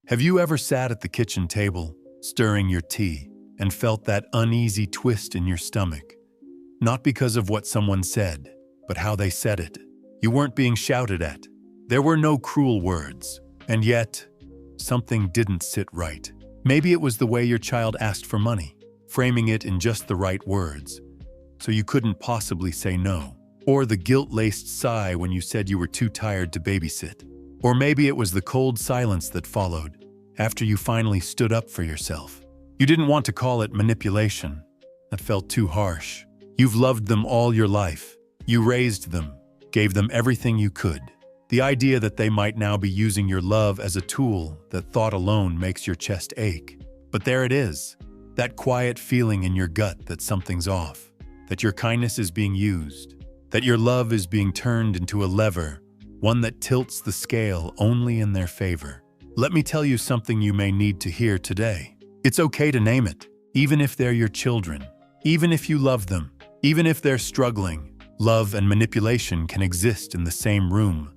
Have you ever sat at the kitchen table, stirring your tea, and felt that uneasy twist in your stomach? Not because of what someone said, but how they said it. You weren't being shouted at. There were no cruel words. And yet, something didn't sit right. Maybe it was the way your child asked for money, framing it in just the right words, so you couldn't possibly say no. Or the guilt-laced sigh when you said you were too tired to babysit. Or maybe it was the cold silence that followed after you finally stood up for yourself. You didn't want to call it manipulation. That felt too harsh. You've loved them all your life. You raised them, gave them everything you could. The idea that they might now be using your love as a tool, that thought alone makes your chest ache. But there it is, that quiet feeling in your gut that something's off, that your kindness is being used, that your love is being turned into a lever, one that tilts the scale only in their favor. Let me tell you something you may need to hear today. It's okay to name it, even if they're your children, even if you love them, even if they're struggling. Love and manipulation can exist in the same room,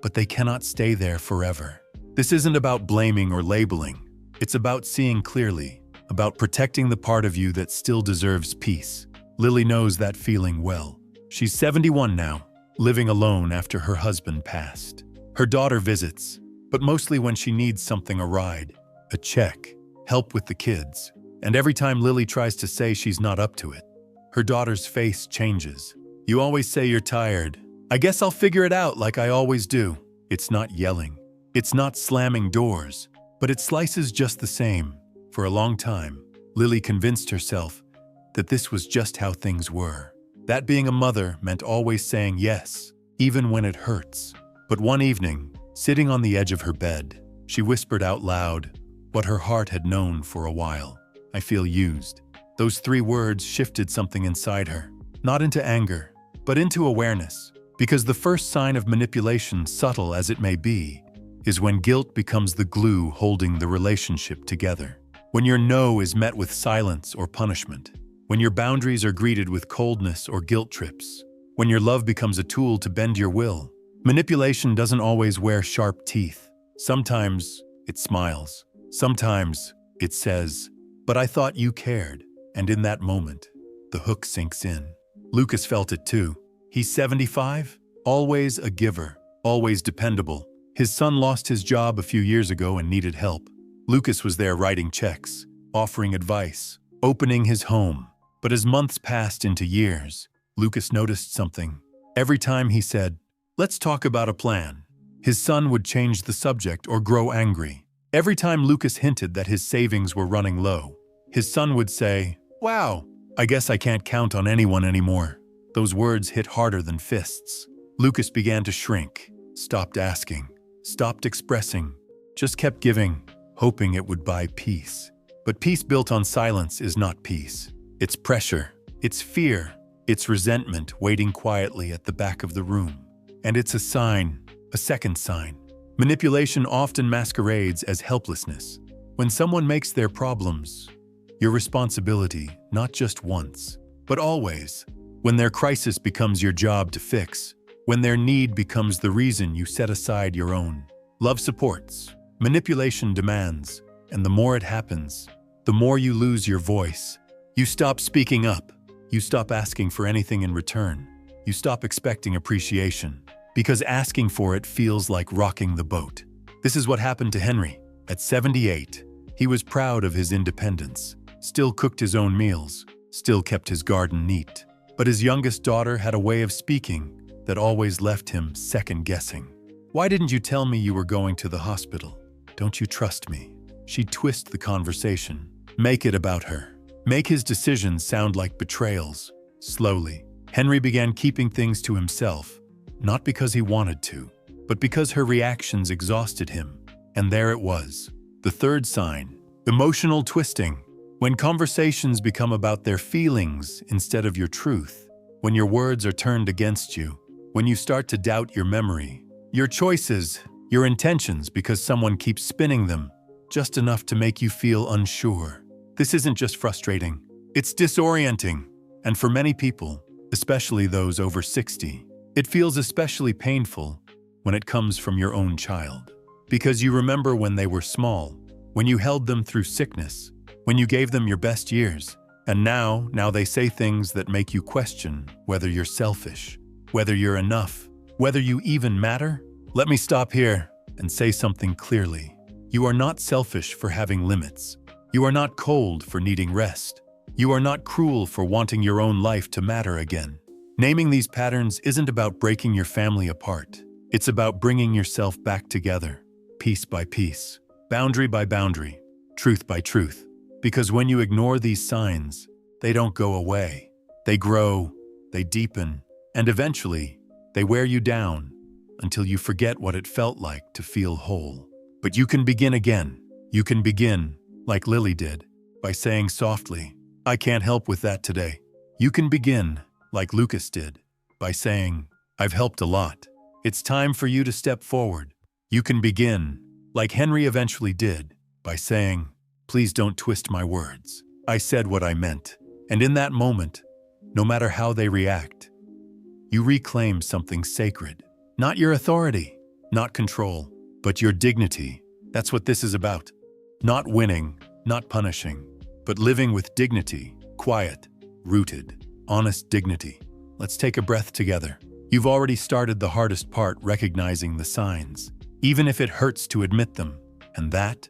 but they cannot stay there forever. This isn't about blaming or labeling. It's about seeing clearly, about protecting the part of you that still deserves peace. Lily knows that feeling well. She's 71 now, living alone after her husband passed. Her daughter visits, but mostly when she needs something: a ride, a check, help with the kids. And every time Lily tries to say she's not up to it, her daughter's face changes. "You always say you're tired. I guess I'll figure it out like I always do." It's not yelling. It's not slamming doors, but it slices just the same. For a long time, Lily convinced herself that this was just how things were. That being a mother meant always saying yes, even when it hurts. But one evening, sitting on the edge of her bed, she whispered out loud what her heart had known for a while. "I feel used." Those 3 words shifted something inside her, not into anger, but into awareness. Because the first sign of manipulation, subtle as it may be, is when guilt becomes the glue holding the relationship together. When your no is met with silence or punishment. When your boundaries are greeted with coldness or guilt trips. When your love becomes a tool to bend your will. Manipulation doesn't always wear sharp teeth. Sometimes it smiles. Sometimes it says, "But I thought you cared." And in that moment, the hook sinks in. Lucas felt it too. He's 75, always a giver, always dependable. His son lost his job a few years ago and needed help. Lucas was there writing checks, offering advice, opening his home. But as months passed into years, Lucas noticed something. Every time he said, "Let's talk about a plan," his son would change the subject or grow angry. Every time Lucas hinted that his savings were running low, his son would say, "Wow, I guess I can't count on anyone anymore." Those words hit harder than fists. Lucas began to shrink, stopped asking, stopped expressing, just kept giving, hoping it would buy peace. But peace built on silence is not peace. It's pressure, it's fear, it's resentment waiting quietly at the back of the room. And it's a sign, a second sign. Manipulation often masquerades as helplessness. When someone makes their problems your responsibility, not just once, but always. When their crisis becomes your job to fix. When their need becomes the reason you set aside your own. Love supports. Manipulation demands. And the more it happens, the more you lose your voice. You stop speaking up. You stop asking for anything in return. You stop expecting appreciation. Because asking for it feels like rocking the boat. This is what happened to Henry. At 78, he was proud of his independence. Still cooked his own meals. Still kept his garden neat. But his youngest daughter had a way of speaking that always left him second-guessing. "Why didn't you tell me you were going to the hospital? Don't you trust me?" She'd twist the conversation, make it about her, make his decisions sound like betrayals. Slowly, Henry began keeping things to himself, not because he wanted to, but because her reactions exhausted him. And there it was, the third sign, emotional twisting. When conversations become about their feelings instead of your truth, when your words are turned against you, when you start to doubt your memory, your choices, your intentions because someone keeps spinning them, just enough to make you feel unsure. This isn't just frustrating, it's disorienting. And for many people, especially those over 60, it feels especially painful when it comes from your own child. Because you remember when they were small, when you held them through sickness, when you gave them your best years. And now they say things that make you question whether you're selfish, whether you're enough, whether you even matter. Let me stop here and say something clearly. You are not selfish for having limits. You are not cold for needing rest. You are not cruel for wanting your own life to matter again. Naming these patterns isn't about breaking your family apart. It's about bringing yourself back together, piece by piece, boundary by boundary, truth by truth. Because when you ignore these signs, they don't go away. They grow, they deepen, and eventually, they wear you down until you forget what it felt like to feel whole. But you can begin again. You can begin, like Lily did, by saying softly, "I can't help with that today." You can begin, like Lucas did, by saying, "I've helped a lot. It's time for you to step forward." You can begin, like Henry eventually did, by saying, "Please don't twist my words. I said what I meant." And in that moment, no matter how they react, you reclaim something sacred. Not your authority, not control, but your dignity. That's what this is about. Not winning, not punishing, but living with dignity, quiet, rooted, honest dignity. Let's take a breath together. You've already started the hardest part, recognizing the signs, even if it hurts to admit them, and that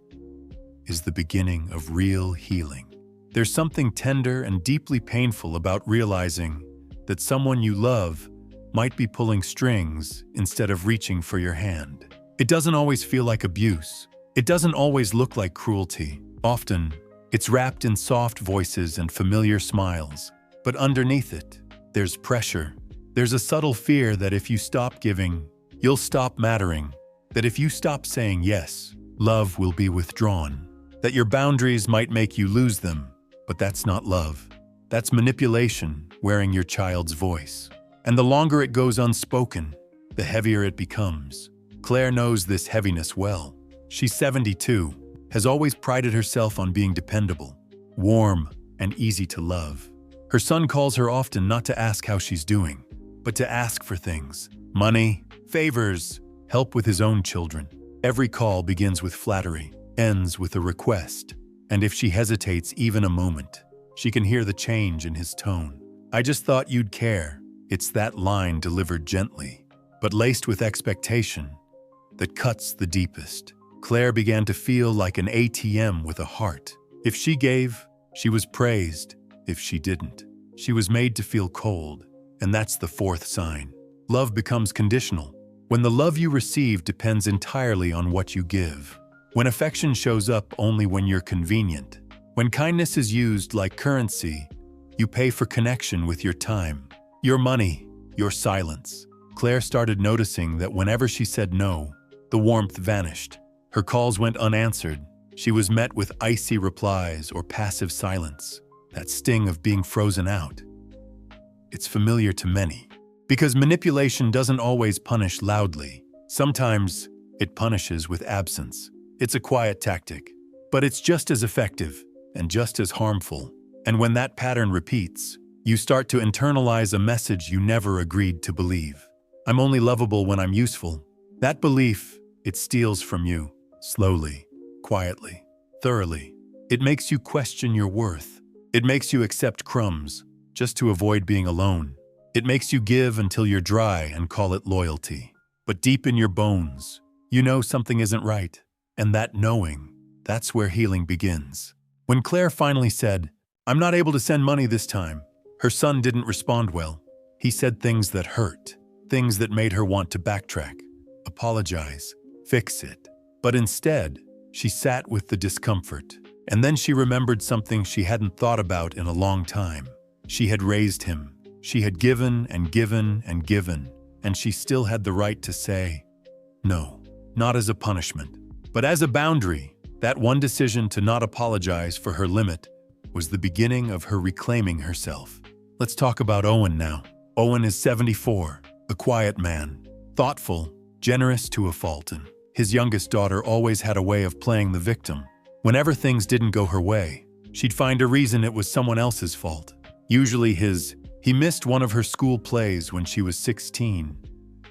is the beginning of real healing. There's something tender and deeply painful about realizing that someone you love might be pulling strings instead of reaching for your hand. It doesn't always feel like abuse. It doesn't always look like cruelty. Often, it's wrapped in soft voices and familiar smiles. But underneath it, there's pressure. There's a subtle fear that if you stop giving, you'll stop mattering. That if you stop saying yes, love will be withdrawn. That your boundaries might make you lose them. But that's not love. That's manipulation, wearing your child's voice. And the longer it goes unspoken, the heavier it becomes. Claire knows this heaviness well. She's 72, has always prided herself on being dependable, warm, and easy to love. Her son calls her often not to ask how she's doing, but to ask for things: money, favors, help with his own children. Every call begins with flattery, ends with a request. And if she hesitates even a moment, she can hear the change in his tone. "I just thought you'd care." It's that line delivered gently, but laced with expectation, that cuts the deepest. Claire began to feel like an ATM with a heart. If she gave, she was praised. If she didn't, she was made to feel cold. And that's the fourth sign. Love becomes conditional. When the love you receive depends entirely on what you give. When affection shows up only when you're convenient. When kindness is used like currency, you pay for connection with your time, your money, your silence. Claire started noticing that whenever she said no, the warmth vanished. Her calls went unanswered. She was met with icy replies or passive silence. That sting of being frozen out. It's familiar to many. Because manipulation doesn't always punish loudly. Sometimes it punishes with absence. It's a quiet tactic, but it's just as effective and just as harmful. And when that pattern repeats, you start to internalize a message you never agreed to believe. "I'm only lovable when I'm useful." That belief, it steals from you, slowly, quietly, thoroughly. It makes you question your worth. It makes you accept crumbs, just to avoid being alone. It makes you give until you're dry and call it loyalty. But deep in your bones, you know something isn't right. And that knowing, that's where healing begins. When Claire finally said, "I'm not able to send money this time," her son didn't respond well. He said things that hurt, things that made her want to backtrack, apologize, fix it. But instead, she sat with the discomfort. And then she remembered something she hadn't thought about in a long time. She had raised him. She had given and given and given, and she still had the right to say, no, not as a punishment, but as a boundary. That one decision to not apologize for her limit was the beginning of her reclaiming herself. Let's talk about Owen now. Owen is 74, a quiet man, thoughtful, generous to a fault, and his youngest daughter always had a way of playing the victim. Whenever things didn't go her way, she'd find a reason it was someone else's fault. Usually he missed one of her school plays when she was 16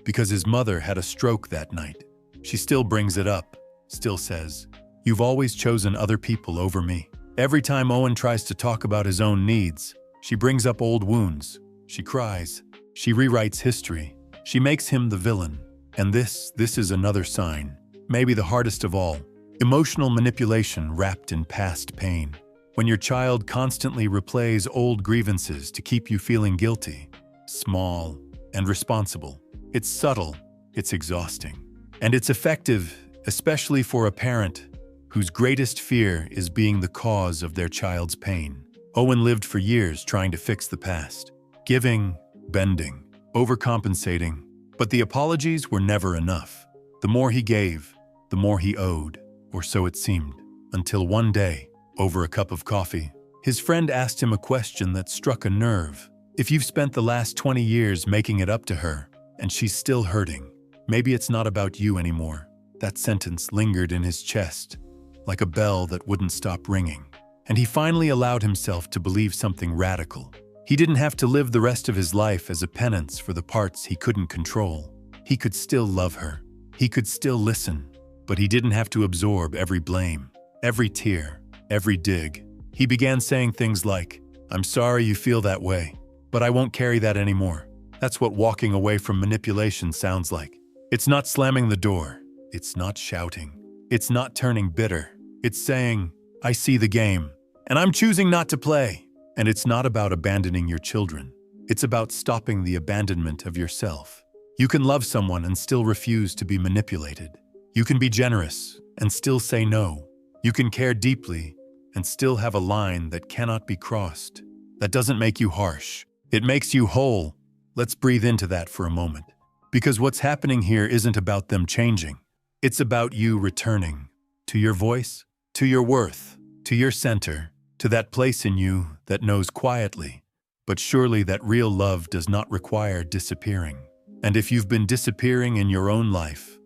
because his mother had a stroke that night. She still brings it up, still says, "You've always chosen other people over me." Every time Owen tries to talk about his own needs, she brings up old wounds. She cries. She rewrites history. She makes him the villain. And this is another sign, maybe the hardest of all. Emotional manipulation wrapped in past pain. When your child constantly replays old grievances to keep you feeling guilty, small, and responsible. It's subtle, it's exhausting. And it's effective, especially for a parent whose greatest fear is being the cause of their child's pain. Owen lived for years trying to fix the past. Giving, bending, overcompensating. But the apologies were never enough. The more he gave, the more he owed, or so it seemed. Until one day, over a cup of coffee, his friend asked him a question that struck a nerve. If you've spent the last 20 years making it up to her, and she's still hurting, maybe it's not about you anymore. That sentence lingered in his chest, like a bell that wouldn't stop ringing. And he finally allowed himself to believe something radical. He didn't have to live the rest of his life as a penance for the parts he couldn't control. He could still love her. He could still listen. But he didn't have to absorb every blame, every tear, every dig. He began saying things like, "I'm sorry you feel that way, but I won't carry that anymore." That's what walking away from manipulation sounds like. It's not slamming the door. It's not shouting. It's not turning bitter. It's saying, "I see the game, and I'm choosing not to play." And it's not about abandoning your children. It's about stopping the abandonment of yourself. You can love someone and still refuse to be manipulated. You can be generous and still say no. You can care deeply and still have a line that cannot be crossed. That doesn't make you harsh. It makes you whole. Let's breathe into that for a moment. Because what's happening here isn't about them changing. It's about you returning to your voice, to your worth, to your center, to that place in you that knows quietly, but surely that real love does not require disappearing. And if you've been disappearing in your own life,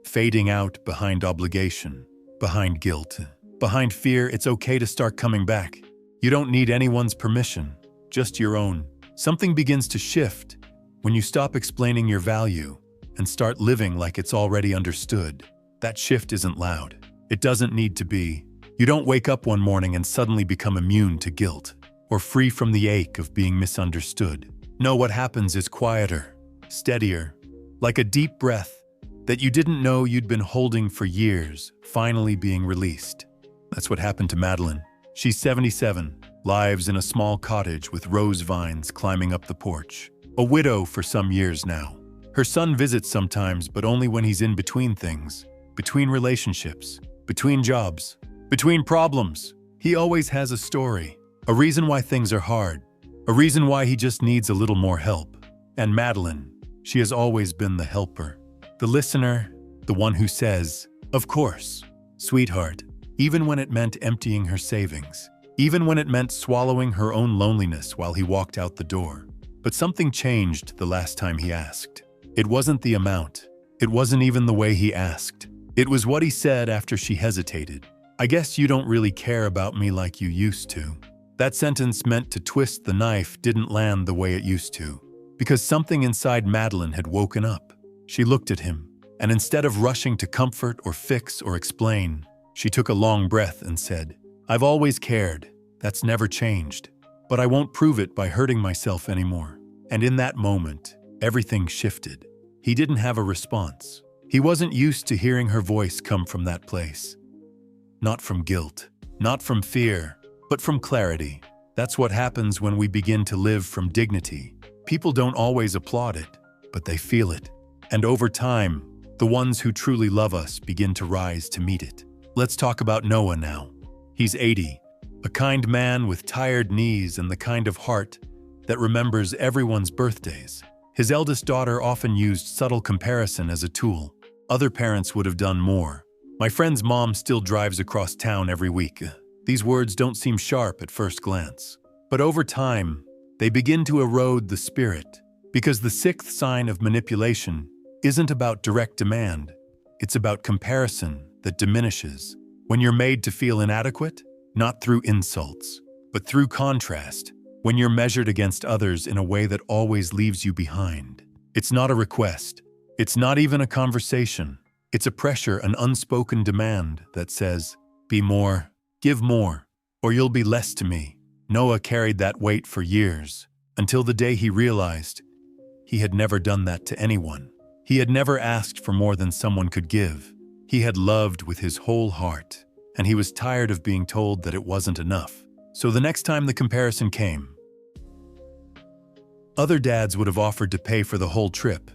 fading out behind obligation, behind guilt, behind fear, it's okay to start coming back. You don't need anyone's permission, just your own. Something begins to shift when you stop explaining your value and start living like it's already understood. That shift isn't loud. It doesn't need to be. You don't wake up one morning and suddenly become immune to guilt or free from the ache of being misunderstood. No, what happens is quieter, steadier, like a deep breath that you didn't know you'd been holding for years, finally being released. That's what happened to Madeline. She's 77, lives in a small cottage with rose vines climbing up the porch. A widow for some years now. Her son visits sometimes, but only when he's in between things, between relationships, between jobs, between problems. He always has a story, a reason why things are hard, a reason why he just needs a little more help. And Madeline, she has always been the helper, the listener, the one who says, "Of course, sweetheart," even when it meant emptying her savings, even when it meant swallowing her own loneliness while he walked out the door. But something changed the last time he asked. It wasn't the amount. It wasn't even the way he asked. It was what he said after she hesitated. "I guess you don't really care about me like you used to." That sentence meant to twist the knife didn't land the way it used to, because something inside Madeline had woken up. She looked at him, and instead of rushing to comfort or fix or explain, she took a long breath and said, "I've always cared. That's never changed. But I won't prove it by hurting myself anymore." And in that moment, everything shifted. He didn't have a response. He wasn't used to hearing her voice come from that place. Not from guilt, not from fear, but from clarity. That's what happens when we begin to live from dignity. People don't always applaud it, but they feel it. And over time, the ones who truly love us begin to rise to meet it. Let's talk about Noah now. He's 80, a kind man with tired knees and the kind of heart that remembers everyone's birthdays. His eldest daughter often used subtle comparison as a tool. Other parents would have done more. "My friend's mom still drives across town every week." These words don't seem sharp at first glance, but over time, they begin to erode the spirit, because the sixth sign of manipulation isn't about direct demand. It's about comparison that diminishes. When you're made to feel inadequate, not through insults, but through contrast, when you're measured against others in a way that always leaves you behind. It's not a request. It's not even a conversation. It's a pressure, an unspoken demand that says, be more, give more, or you'll be less to me. Noah carried that weight for years, until the day he realized he had never done that to anyone. He had never asked for more than someone could give. He had loved with his whole heart, and he was tired of being told that it wasn't enough. So the next time the comparison came, other dads would have offered to pay for the whole trip.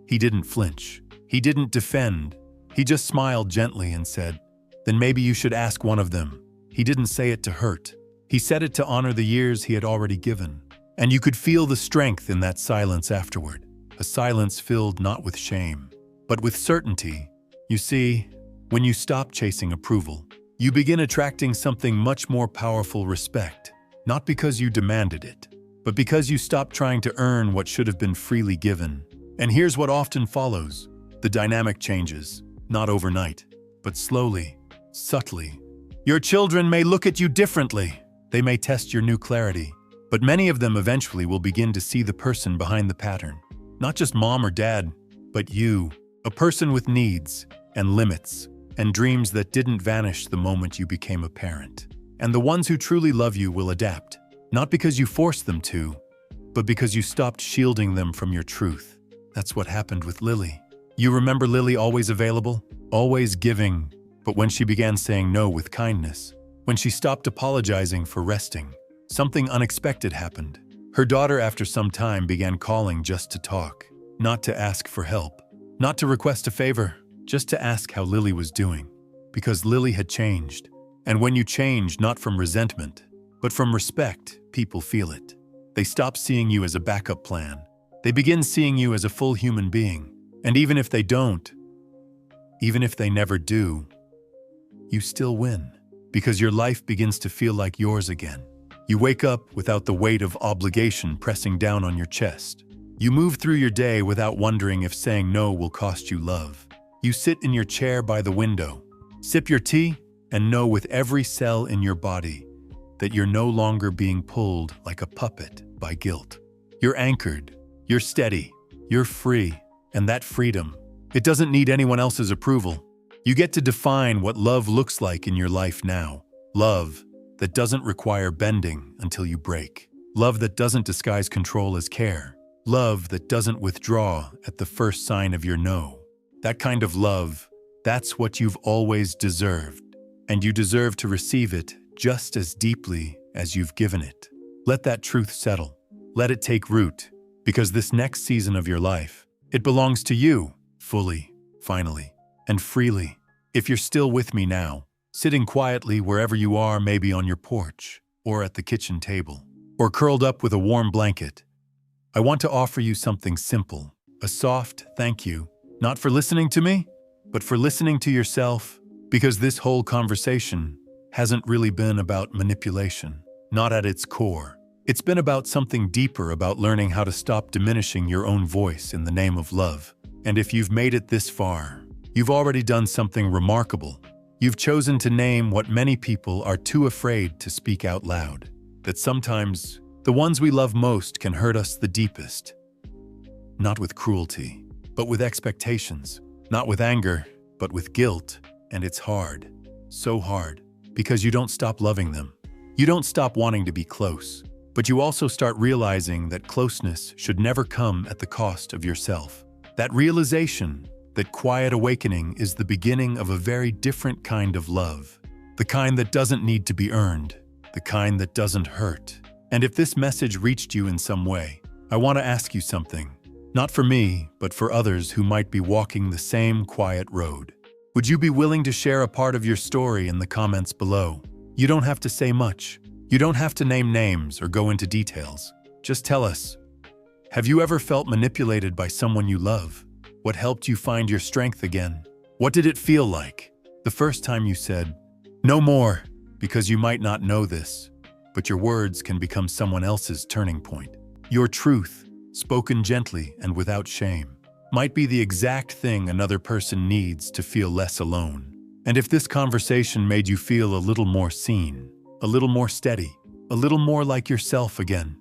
He didn't flinch. He didn't defend. He just smiled gently and said, then maybe you should ask one of them. He didn't say it to hurt. He said it to honor the years he had already given. And you could feel the strength in that silence afterward, a silence filled not with shame, but with certainty. You see, when you stop chasing approval, you begin attracting something much more powerful: respect, not because you demanded it, but because you stopped trying to earn what should have been freely given. And here's what often follows. The dynamic changes, not overnight, but slowly, subtly. Your children may look at you differently. They may test your new clarity, but many of them eventually will begin to see the person behind the pattern. Not just mom or dad, but you, a person with needs and limits and dreams that didn't vanish the moment you became a parent. And the ones who truly love you will adapt, not because you forced them to, but because you stopped shielding them from your truth. That's what happened with Lily. You remember Lily, always available, always giving, but when she began saying no with kindness, when she stopped apologizing for resting, something unexpected happened. Her daughter, after some time, began calling just to talk, not to ask for help, not to request a favor, just to ask how Lily was doing, because Lily had changed. And when you change, not from resentment, but from respect, people feel it. They stop seeing you as a backup plan. They begin seeing you as a full human being. And even if they don't, even if they never do, you still win, because your life begins to feel like yours again. You wake up without the weight of obligation pressing down on your chest. You move through your day without wondering if saying no will cost you love. You sit in your chair by the window, sip your tea, and know with every cell in your body that you're no longer being pulled like a puppet by guilt. You're anchored, you're steady, you're free, and that freedom, it doesn't need anyone else's approval. You get to define what love looks like in your life now. Love that doesn't require bending until you break. Love that doesn't disguise control as care. Love that doesn't withdraw at the first sign of your no. That kind of love, that's what you've always deserved. And you deserve to receive it just as deeply as you've given it. Let that truth settle. Let it take root, because this next season of your life, it belongs to you, fully, finally, and freely. If you're still with me now, sitting quietly wherever you are, maybe on your porch, or at the kitchen table, or curled up with a warm blanket, I want to offer you something simple, a soft thank you, not for listening to me, but for listening to yourself, because this whole conversation hasn't really been about manipulation, not at its core. It's been about something deeper, about learning how to stop diminishing your own voice in the name of love. And if you've made it this far, you've already done something remarkable. You've chosen to name what many people are too afraid to speak out loud. That sometimes the ones we love most can hurt us the deepest. Not with cruelty, but with expectations. Not with anger, but with guilt. And it's hard, so hard, because you don't stop loving them. You don't stop wanting to be close, but you also start realizing that closeness should never come at the cost of yourself. That realization, that quiet awakening, is the beginning of a very different kind of love. The kind that doesn't need to be earned, the kind that doesn't hurt. And if this message reached you in some way, I want to ask you something. Not for me, but for others who might be walking the same quiet road. Would you be willing to share a part of your story in the comments below? You don't have to say much. You don't have to name names or go into details. Just tell us. Have you ever felt manipulated by someone you love? What helped you find your strength again? What did it feel like the first time you said, "No more," because you might not know this, but your words can become someone else's turning point. Your truth, spoken gently and without shame, might be the exact thing another person needs to feel less alone. And if this conversation made you feel a little more seen, a little more steady, a little more like yourself again,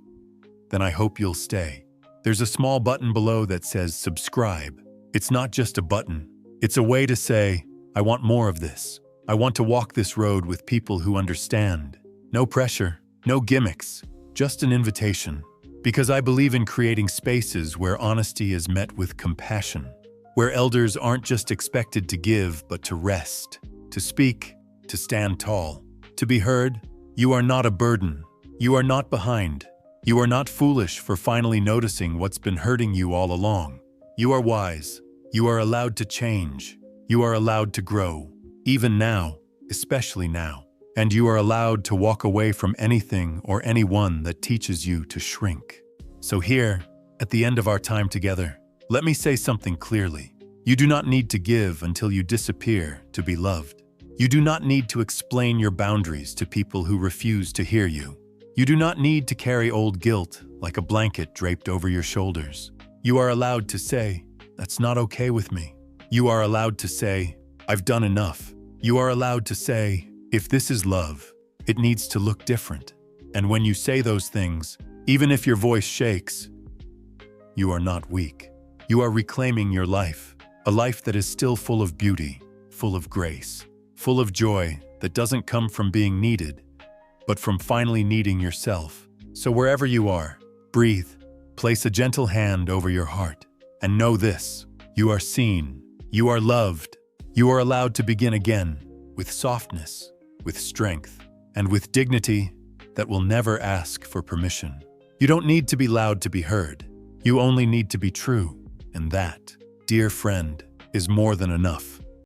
then I hope you'll stay. There's a small button below that says subscribe. It's not just a button, It's a way to say, I want more of this. I want to walk this road with people who understand. No pressure, no gimmicks, just an invitation. Because I believe in creating spaces where honesty is met with compassion, where elders aren't just expected to give, but to rest, to speak, to stand tall, to be heard. You are not a burden. You are not behind. You are not foolish for finally noticing what's been hurting you all along. You are wise. You are allowed to change. You are allowed to grow, even now, especially now. And you are allowed to walk away from anything or anyone that teaches you to shrink. So here, at the end of our time together, let me say something clearly. You do not need to give until you disappear to be loved. You do not need to explain your boundaries to people who refuse to hear you. You do not need to carry old guilt like a blanket draped over your shoulders. You are allowed to say, that's not okay with me. You are allowed to say, I've done enough. You are allowed to say, if this is love, it needs to look different. And when you say those things, even if your voice shakes, you are not weak. You are reclaiming your life, a life that is still full of beauty, full of grace, full of joy that doesn't come from being needed, but from finally needing yourself. So wherever you are, breathe, place a gentle hand over your heart, and know this: you are seen, you are loved, you are allowed to begin again with softness, with strength, and with dignity that will never ask for permission. You don't need to be loud to be heard. You only need to be true, and that, dear friend, is more than enough.